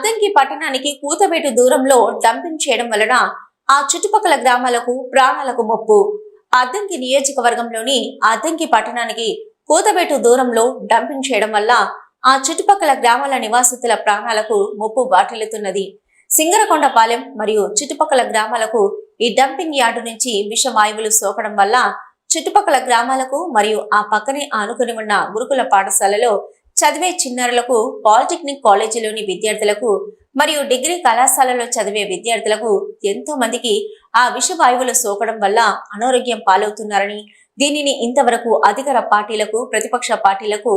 అద్దంకి పట్టణానికి కూతవేటు దూరంలో డంపింగ్ చేయడం వలన ఆ చుట్టుపక్కల గ్రామాలకు ప్రాణాలకు ముప్పు. అద్దంకి నియోజకవర్గంలోని అద్దంకి పట్టణానికి కూతవేటు దూరంలో డంపింగ్ చేయడం వల్ల ఆ చుట్టుపక్కల గ్రామాల నివాసితుల ప్రాణాలకు ముప్పు వాటిల్లుతున్నది. సింగరకొండపాలెం మరియు చుట్టుపక్కల గ్రామాలకు ఈ డంపింగ్ యార్డు నుంచి విషవాయువులు సోకడం వల్ల చుట్టుపక్కల గ్రామాలకు మరియు ఆ పక్కనే ఆనుకుని ఉన్న గురుకుల పాఠశాలలో చదివే చిన్నారులకు, పాలిటెక్నిక్ కాలేజీలోని విద్యార్థులకు మరియు డిగ్రీ కళాశాలలో చదివే విద్యార్థులకు ఎంతో మందికి ఆ విషవాయువులు సోకడం వల్ల అనారోగ్యం పాలవుతున్నారని, దీనిని ఇంతవరకు అధికార పార్టీలకు, ప్రతిపక్ష పార్టీలకు,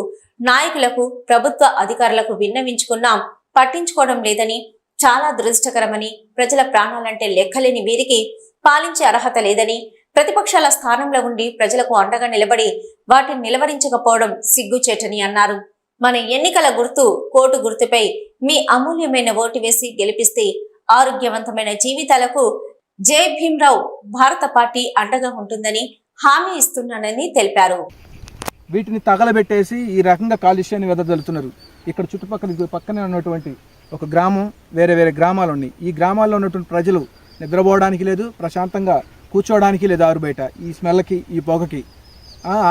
నాయకులకు, ప్రభుత్వ అధికారులకు విన్నవించుకున్నా పట్టించుకోవడం లేదని, చాలా దురదృష్టకరమని, ప్రజల ప్రాణాలంటే లెక్కలేని వీరికి పాలించే అర్హత లేదని, ప్రతిపక్షాల స్థానంలో ఉండి ప్రజలకు అండగా నిలబడి వాటిని నిలవరించకపోవడం సిగ్గుచేటని అన్నారు. మన ఎన్నికల గుర్తు కోటు గుర్తుపై మీ అమూల్యమైన ఓటు వేసి గెలిపిస్తే ఆరోగ్యవంతమైన జీవితాలకు జై భీమ్రావ్ భారత పార్టీ అండగా ఉంటుందని హామీ ఇస్తున్నానని తెలిపారు. వీటిని తగలబెట్టేసి ఈ రకంగా కాలుష్యాన్ని వెదజల్లుతున్నారు. ఇక్కడ చుట్టుపక్కల పక్కనే ఉన్నటువంటి ఒక గ్రామం, వేరే వేరే గ్రామాలు ఉన్నాయి. ఈ గ్రామాల్లో ఉన్నటువంటి ప్రజలు నిద్రపోవడానికి లేదు, ప్రశాంతంగా కూర్చోవడానికి లేదు. ఆరు బయట ఈ స్మెల్కి, ఈ పొగకి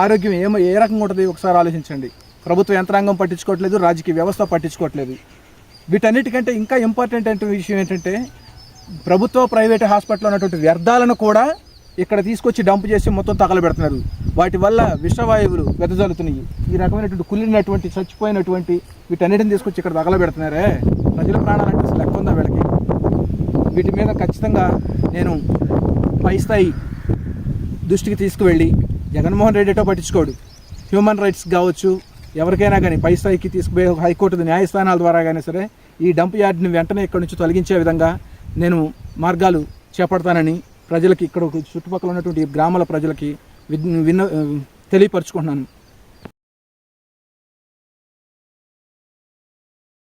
ఆరోగ్యం ఏ రకంగా ఉంటుంది ఒకసారి ఆలోచించండి. ప్రభుత్వ యంత్రాంగం పట్టించుకోవట్లేదు, రాజకీయ వ్యవస్థ పట్టించుకోవట్లేదు. వీటన్నిటికంటే ఇంకా ఇంపార్టెంట్ అంటే విషయం ఏంటంటే, ప్రభుత్వ ప్రైవేటు హాస్పిటల్లో ఉన్నటువంటి వ్యర్థాలను కూడా ఇక్కడ తీసుకొచ్చి డంప్ చేసి మొత్తం తగలబెడుతున్నారు. వాటి వల్ల విషవాయువులు వెదజల్లుతున్నాయి. ఈ రకమైనటువంటి కుళ్ళినటువంటి, చచ్చిపోయినటువంటి వీటన్నిటిని తీసుకొచ్చి ఇక్కడ తగలబెడుతున్నారే. ప్రజల ప్రాణాలంటే అసలు లెక్క ఉందా వీళ్ళకి? వీటి మీద ఖచ్చితంగా నేను పై స్థాయి దృష్టికి తీసుకువెళ్ళి, జగన్మోహన్ రెడ్డితో పట్టించుకోడు, హ్యూమన్ రైట్స్ కావచ్చు, ఎవరికైనా కానీ పై స్థాయికి తీసుకుపోయి హైకోర్టు న్యాయస్థానాల ద్వారా కానీ సరే ఈ డంప్ యార్డ్ని వెంటనే ఇక్కడి నుంచి తొలగించే విధంగా నేను మార్గాలు చేపడతానని ప్రజలకి, ఇక్కడ చుట్టుపక్కల ఉన్నటువంటి గ్రామాల ప్రజలకి తెలియపరుచుకుంటున్నాను.